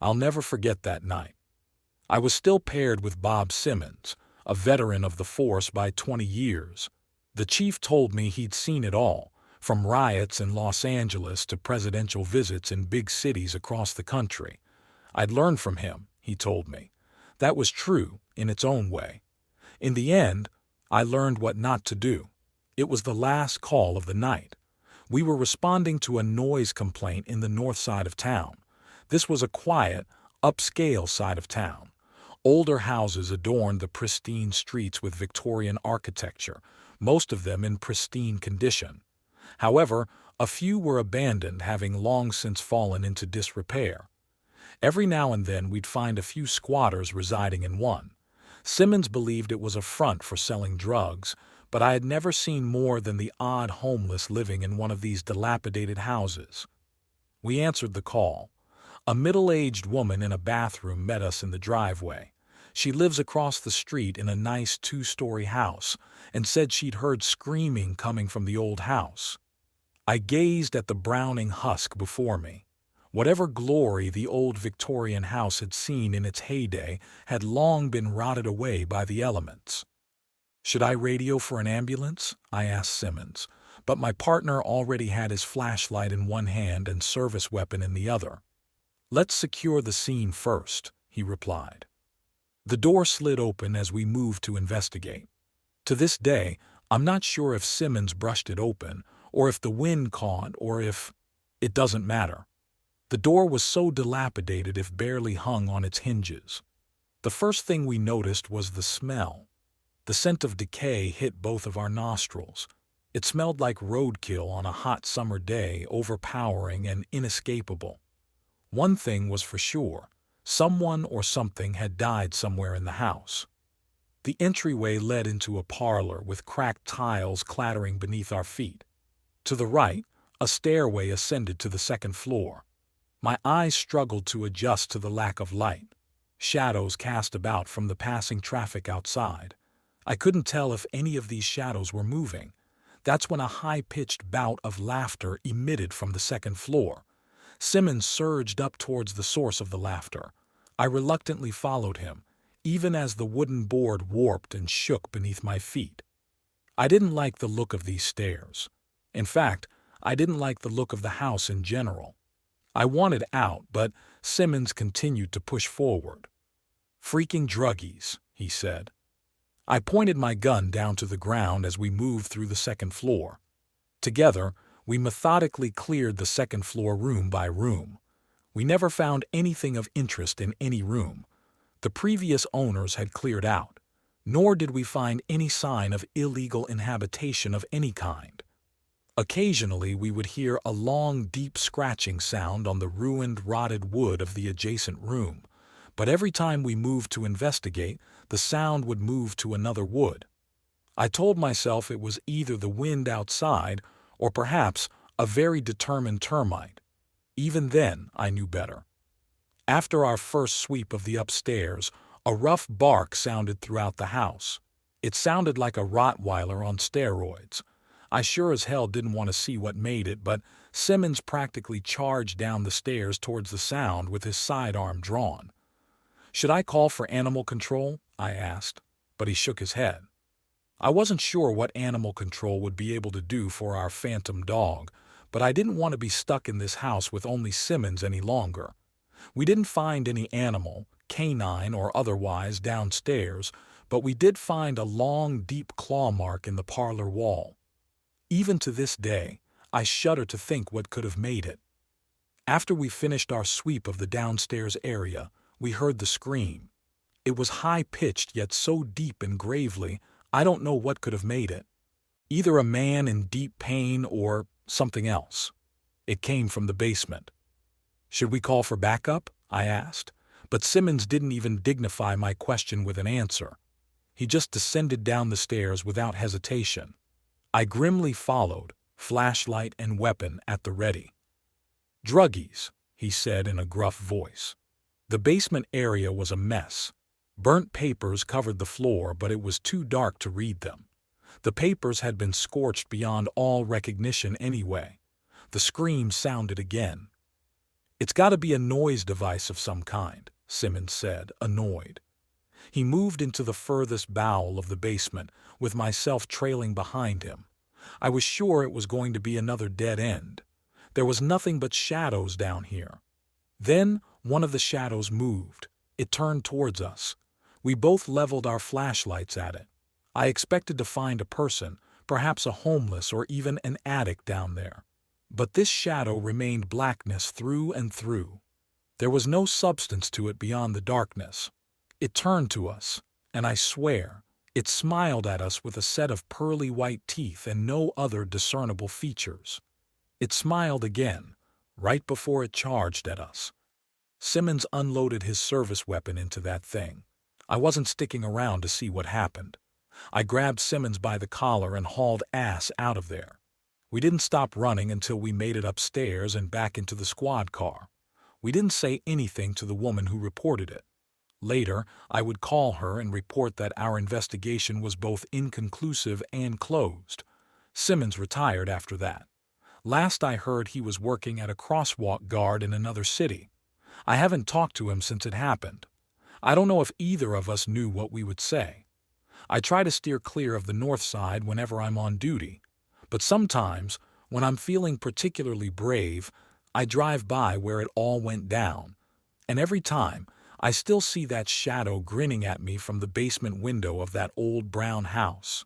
I'll never forget that night. I was still paired with Bob Simmons, a veteran of the force by 20 years. The chief told me he'd seen it all, from riots in Los Angeles to presidential visits in big cities across the country. I'd learned from him, he told me. That was true, in its own way. In the end, I learned what not to do. It was the last call of the night. We were responding to a noise complaint in the north side of town. This was a quiet, upscale side of town. Older houses adorned the pristine streets with Victorian architecture, most of them in pristine condition. However, a few were abandoned, having long since fallen into disrepair. Every now and then we'd find a few squatters residing in one. Simmons believed it was a front for selling drugs, but I had never seen more than the odd homeless living in one of these dilapidated houses. We answered the call. A middle-aged woman in a bathroom met us in the driveway. She lives across the street in a nice two-story house and said she'd heard screaming coming from the old house. I gazed at the browning husk before me. Whatever glory the old Victorian house had seen in its heyday had long been rotted away by the elements. "Should I radio for an ambulance?" I asked Simmons, but my partner already had his flashlight in one hand and service weapon in the other. "Let's secure the scene first," he replied. The door slid open as we moved to investigate. To this day, I'm not sure if Simmons brushed it open, or if the wind caught, or if... It doesn't matter. The door was so dilapidated it barely hung on its hinges. The first thing we noticed was the smell. The scent of decay hit both of our nostrils. It smelled like roadkill on a hot summer day, overpowering and inescapable. One thing was for sure. Someone or something had died somewhere in the house. The entryway led into a parlor with cracked tiles clattering beneath our feet. To the right, a stairway ascended to the second floor. My eyes struggled to adjust to the lack of light. Shadows cast about from the passing traffic outside. I couldn't tell if any of these shadows were moving. That's when a high-pitched bout of laughter emitted from the second floor. Simmons surged up towards the source of the laughter. I reluctantly followed him, even as the wooden board warped and shook beneath my feet. I didn't like the look of these stairs. In fact, I didn't like the look of the house in general. I wanted out, but Simmons continued to push forward. "Freaking druggies," he said. I pointed my gun down to the ground as we moved through the second floor. Together, we methodically cleared the second floor room by room. We never found anything of interest in any room. The previous owners had cleared out, nor did we find any sign of illegal inhabitation of any kind. Occasionally we would hear a long, deep scratching sound on the ruined, rotted wood of the adjacent room, but every time we moved to investigate, the sound would move to another wood. I told myself it was either the wind outside or perhaps a very determined termite. Even then, I knew better. After our first sweep of the upstairs, a rough bark sounded throughout the house. It sounded like a Rottweiler on steroids. I sure as hell didn't want to see what made it, but Simmons practically charged down the stairs towards the sound with his sidearm drawn. "Should I call for animal control?" I asked, but he shook his head. I wasn't sure what animal control would be able to do for our phantom dog, but I didn't want to be stuck in this house with only Simmons any longer. We didn't find any animal, canine or otherwise, downstairs, but we did find a long, deep claw mark in the parlor wall. Even to this day, I shudder to think what could have made it. After we finished our sweep of the downstairs area, we heard the scream. It was high-pitched yet so deep and gravely, I don't know what could have made it. Either a man in deep pain or something else. It came from the basement. "Should we call for backup?" I asked, but Simmons didn't even dignify my question with an answer. He just descended down the stairs without hesitation. I grimly followed, flashlight and weapon at the ready. "Druggies," he said in a gruff voice. The basement area was a mess. Burnt papers covered the floor, but it was too dark to read them. The papers had been scorched beyond all recognition anyway. The scream sounded again. It's got to be a noise device of some kind, Simmons said, annoyed. He moved into the furthest bowel of the basement, with myself trailing behind him. I was sure it was going to be another dead end. There was nothing but shadows down here. Then one of the shadows moved. It turned towards us. We both leveled our flashlights at it. I expected to find a person, perhaps a homeless or even an addict down there. But this shadow remained blackness through and through. There was no substance to it beyond the darkness. It turned to us, and I swear, it smiled at us with a set of pearly white teeth and no other discernible features. It smiled again, right before it charged at us. Simmons unloaded his service weapon into that thing. I wasn't sticking around to see what happened. I grabbed Simmons by the collar and hauled ass out of there. We didn't stop running until we made it upstairs and back into the squad car. We didn't say anything to the woman who reported it. Later, I would call her and report that our investigation was both inconclusive and closed. Simmons retired after that. Last I heard, he was working at a crosswalk guard in another city. I haven't talked to him since it happened. I don't know if either of us knew what we would say. I try to steer clear of the north side whenever I'm on duty, but sometimes, when I'm feeling particularly brave, I drive by where it all went down, and every time, I still see that shadow grinning at me from the basement window of that old brown house.